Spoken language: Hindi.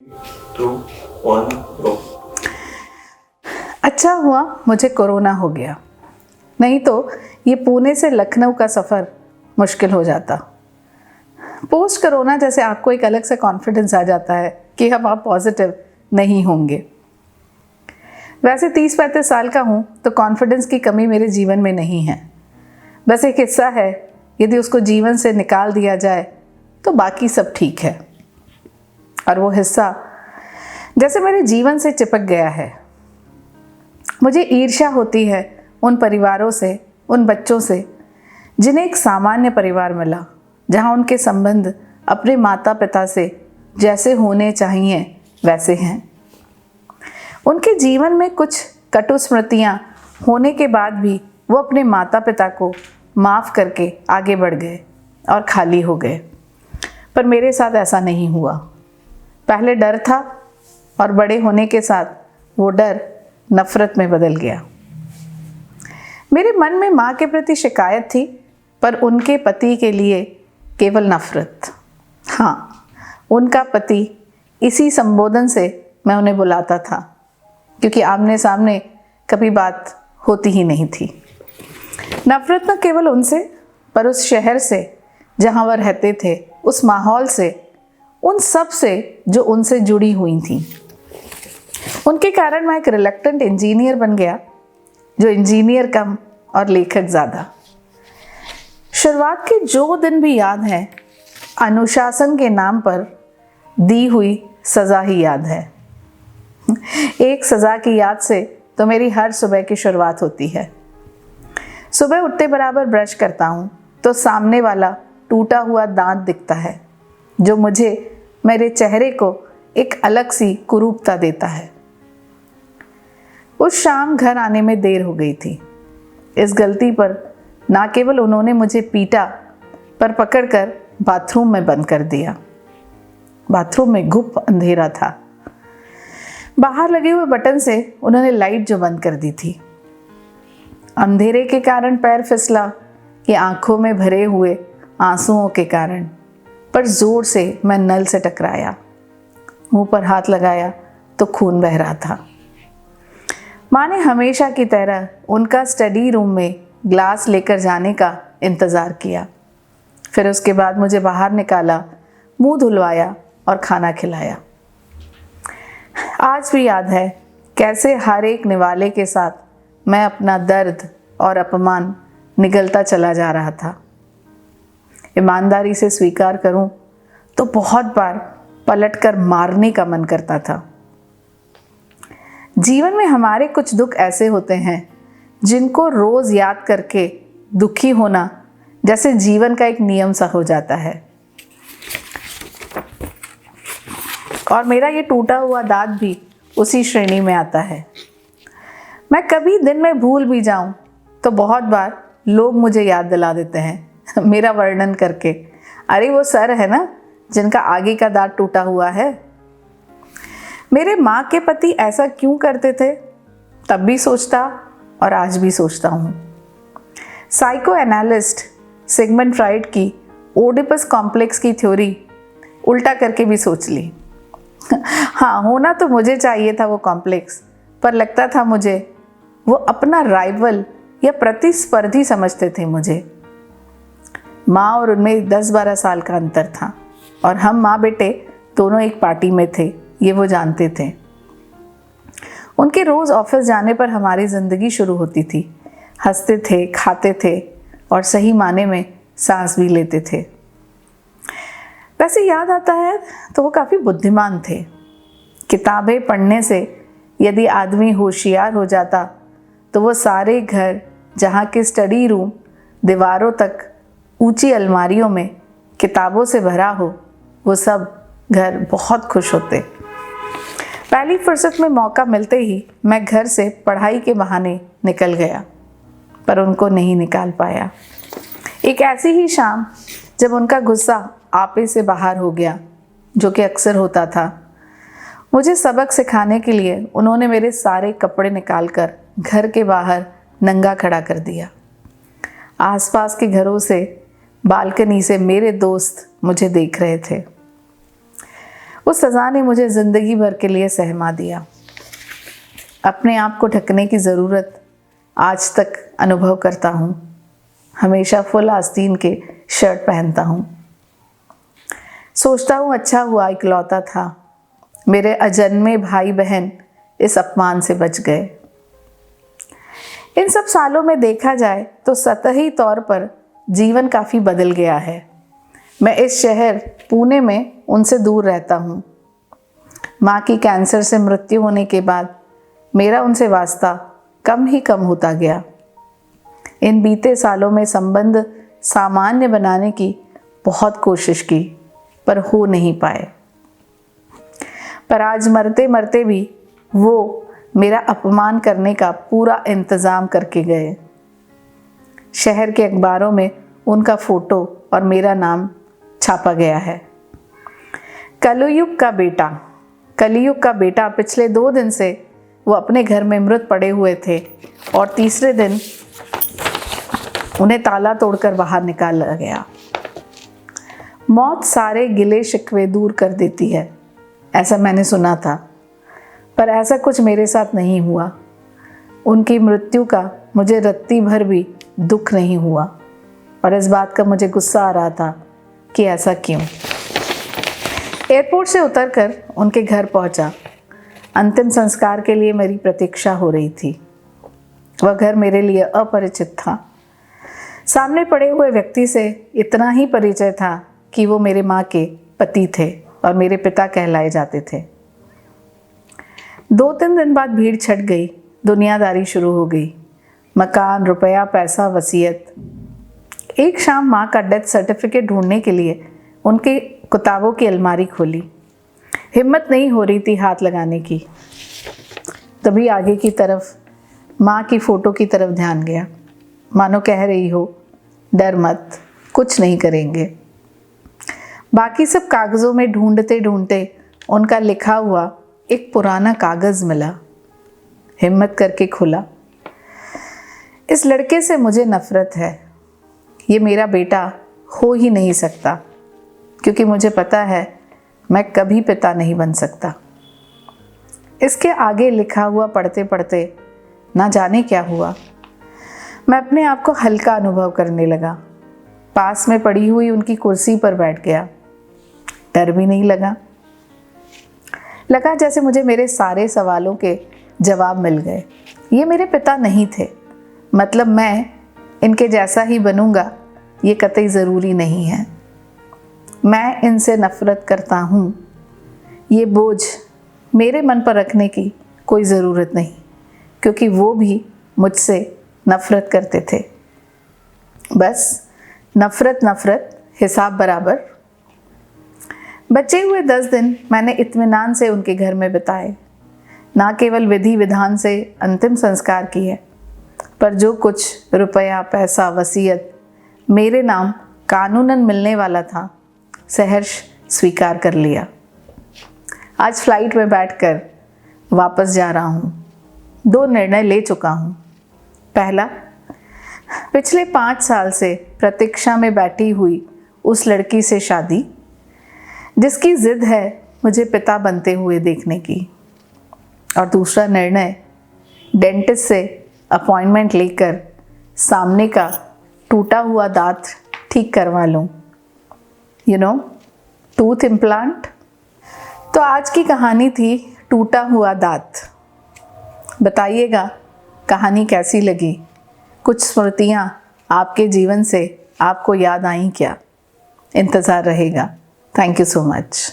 2 1 गो। अच्छा हुआ मुझे कोरोना हो गया, नहीं तो ये पुणे से लखनऊ का सफ़र मुश्किल हो जाता। पोस्ट कोरोना जैसे आपको एक अलग से कॉन्फिडेंस आ जाता है कि अब आप पॉजिटिव नहीं होंगे। वैसे 30-35 साल का हूँ तो कॉन्फिडेंस की कमी मेरे जीवन में नहीं है, बस एक हिस्सा है। यदि उसको जीवन से निकाल दिया जाए तो बाकी सब ठीक है। और वो हिस्सा जैसे मेरे जीवन से चिपक गया है। मुझे ईर्ष्या होती है उन परिवारों से, उन बच्चों से जिन्हें एक सामान्य परिवार मिला, जहाँ उनके संबंध अपने माता पिता से जैसे होने चाहिए वैसे हैं। उनके जीवन में कुछ कटु स्मृतियाँ होने के बाद भी वो अपने माता पिता को माफ़ करके आगे बढ़ गए और खाली हो गए। पर मेरे साथ ऐसा नहीं हुआ। पहले डर था और बड़े होने के साथ वो डर नफ़रत में बदल गया। मेरे मन में माँ के प्रति शिकायत थी, पर उनके पति के लिए केवल नफ़रत। हाँ, उनका पति, इसी संबोधन से मैं उन्हें बुलाता था, क्योंकि आमने सामने कभी बात होती ही नहीं थी। नफ़रत न केवल उनसे, पर उस शहर से जहाँ वह रहते थे, उस माहौल से, उन सब से जो उनसे जुड़ी हुई थी। उनके कारण मैं एक रिलक्टेंट इंजीनियर बन गया, जो इंजीनियर कम और लेखक ज़्यादा। शुरुआत के जो दिन भी याद हैं, अनुशासन के नाम पर दी हुई सज़ा ही याद है। एक सज़ा की याद से तो मेरी हर सुबह की शुरुआत होती है। सुबह उठते बराबर ब्रश करता हूँ तो सामने वाला टूटा हुआ दांत दिखता है, जो मुझे मेरे चेहरे को एक अलग सी कुरूपता देता है। उस शाम घर आने में देर हो गई थी। इस गलती पर ना केवल उन्होंने मुझे पीटा, पर पकड़कर बाथरूम में बंद कर दिया। बाथरूम में घुप अंधेरा था। बाहर लगे हुए बटन से उन्होंने लाइट जो बंद कर दी थी। अंधेरे के कारण पैर फिसला कि आंखों में भरे हुए आंसुओं के कारण, पर जोर से मैं नल से टकराया। मुंह पर हाथ लगाया तो खून बह रहा था। माँ ने हमेशा की तरह उनका स्टडी रूम में ग्लास लेकर जाने का इंतज़ार किया। फिर उसके बाद मुझे बाहर निकाला, मुंह धुलवाया और खाना खिलाया। आज भी याद है कैसे हर एक निवाले के साथ मैं अपना दर्द और अपमान निगलता चला जा रहा था। ईमानदारी से स्वीकार करूं तो बहुत बार पलटकर मारने का मन करता था। जीवन में हमारे कुछ दुख ऐसे होते हैं जिनको रोज़ याद करके दुखी होना जैसे जीवन का एक नियम सा हो जाता है। और मेरा ये टूटा हुआ दांत भी उसी श्रेणी में आता है। मैं कभी दिन में भूल भी जाऊं तो बहुत बार लोग मुझे याद दिला देते हैं मेरा वर्णन करके, अरे वो सर है ना जिनका आगे का दांत टूटा हुआ है। मेरे माँ के पति ऐसा क्यों करते थे, तब भी सोचता और आज भी सोचता हूँ। साइको एनालिस्ट सिगमंड फ्राइड की ओडिपस कॉम्प्लेक्स की थ्योरी उल्टा करके भी सोच ली। हाँ, होना तो मुझे चाहिए था वो कॉम्प्लेक्स, पर लगता था मुझे वो अपना राइवल या प्रतिस्पर्धी समझते थे मुझे। माँ और उनमें 10-12 साल का अंतर था, और हम माँ बेटे दोनों एक पार्टी में थे, ये वो जानते थे। उनके रोज़ ऑफिस जाने पर हमारी ज़िंदगी शुरू होती थी। हंसते थे, खाते थे और सही माने में सांस भी लेते थे। वैसे याद आता है तो वो काफ़ी बुद्धिमान थे। किताबें पढ़ने से यदि आदमी होशियार हो जाता तो वो सारे घर, जहाँ के स्टडी रूम दीवारों तक ऊंची अलमारियों में किताबों से भरा हो, वो सब घर बहुत खुश होते। पहली फुर्सत में मौका मिलते ही मैं घर से पढ़ाई के बहाने निकल गया, पर उनको नहीं निकाल पाया। एक ऐसी ही शाम जब उनका गुस्सा आपे से बाहर हो गया, जो कि अक्सर होता था, मुझे सबक सिखाने के लिए उन्होंने मेरे सारे कपड़े निकालकर घर के बाहर नंगा खड़ा कर दिया। आसपास के घरों से, बालकनी से मेरे दोस्त मुझे देख रहे थे। उस सज़ा ने मुझे ज़िंदगी भर के लिए सहमा दिया। अपने आप को ढकने की ज़रूरत आज तक अनुभव करता हूँ। हमेशा फुल आस्तीन के शर्ट पहनता हूँ। सोचता हूँ अच्छा हुआ इकलौता था, मेरे अजन्मे भाई बहन इस अपमान से बच गए। इन सब सालों में देखा जाए तो सतही तौर पर जीवन काफ़ी बदल गया है। मैं इस शहर पुणे में उनसे दूर रहता हूँ। माँ की कैंसर से मृत्यु होने के बाद मेरा उनसे वास्ता कम ही कम होता गया। इन बीते सालों में संबंध सामान्य बनाने की बहुत कोशिश की, पर हो नहीं पाए। पर आज मरते मरते भी वो मेरा अपमान करने का पूरा इंतज़ाम करके गए। शहर के अखबारों में उनका फ़ोटो और मेरा नाम छापा गया है। कलयुग का बेटा पिछले 2 दिन से वो अपने घर में मृत पड़े हुए थे और तीसरे दिन उन्हें ताला तोड़कर बाहर निकाला गया। मौत सारे गिले शिकवे दूर कर देती है, ऐसा मैंने सुना था, पर ऐसा कुछ मेरे साथ नहीं हुआ। उनकी मृत्यु का मुझे रत्ती भर भी दुख नहीं हुआ और इस बात का मुझे गुस्सा आ रहा था कि ऐसा क्यों। एयरपोर्ट से उतरकर उनके घर पहुंचा। अंतिम संस्कार के लिए मेरी प्रतीक्षा हो रही थी। वह घर मेरे लिए अपरिचित था। सामने पड़े हुए व्यक्ति से इतना ही परिचय था कि वो मेरे माँ के पति थे और मेरे पिता कहलाए जाते थे। 2-3 दिन बाद भीड़ छट गई, दुनियादारी शुरू हो गई। मकान, रुपया, पैसा, वसीयत। एक शाम माँ का डेथ सर्टिफिकेट ढूंढने के लिए उनकी किताबों की अलमारी खोली। हिम्मत नहीं हो रही थी हाथ लगाने की। तभी आगे की तरफ माँ की फ़ोटो की तरफ ध्यान गया, मानो कह रही हो डर मत, कुछ नहीं करेंगे। बाकी सब कागज़ों में ढूंढते ढूंढते उनका लिखा हुआ एक पुराना कागज़ मिला। हिम्मत करके खुला। इस लड़के से मुझे नफ़रत है। ये मेरा बेटा हो ही नहीं सकता, क्योंकि मुझे पता है मैं कभी पिता नहीं बन सकता। इसके आगे लिखा हुआ पढ़ते पढ़ते ना जाने क्या हुआ। मैं अपने आप को हल्का अनुभव करने लगा। पास में पड़ी हुई उनकी कुर्सी पर बैठ गया। डर भी नहीं लगा जैसे मुझे मेरे सारे सवालों के जवाब मिल गए। ये मेरे पिता नहीं थे, मतलब मैं इनके जैसा ही बनूंगा ये कतई ज़रूरी नहीं है। मैं इनसे नफ़रत करता हूँ, ये बोझ मेरे मन पर रखने की कोई ज़रूरत नहीं, क्योंकि वो भी मुझसे नफ़रत करते थे। बस नफ़रत हिसाब बराबर। बचे हुए 10 दिन मैंने इत्मीनान से उनके घर में बिताए। ना केवल विधि विधान से अंतिम संस्कार किए, पर जो कुछ रुपया, पैसा, वसीयत मेरे नाम कानूनन मिलने वाला था, सहर्ष स्वीकार कर लिया। आज फ्लाइट में बैठकर वापस जा रहा हूँ। 2 निर्णय ले चुका हूँ। पहला, पिछले 5 साल से प्रतीक्षा में बैठी हुई उस लड़की से शादी, जिसकी जिद है मुझे पिता बनते हुए देखने की। और दूसरा निर्णय, डेंटिस्ट से अपॉइंटमेंट लेकर सामने का टूटा हुआ दांत ठीक करवा लूँ। Tooth implant. तो आज की कहानी थी टूटा हुआ दांत। बताइएगा कहानी कैसी लगी। कुछ स्मृतियाँ आपके जीवन से आपको याद आई क्या? इंतज़ार रहेगा। Thank you so much.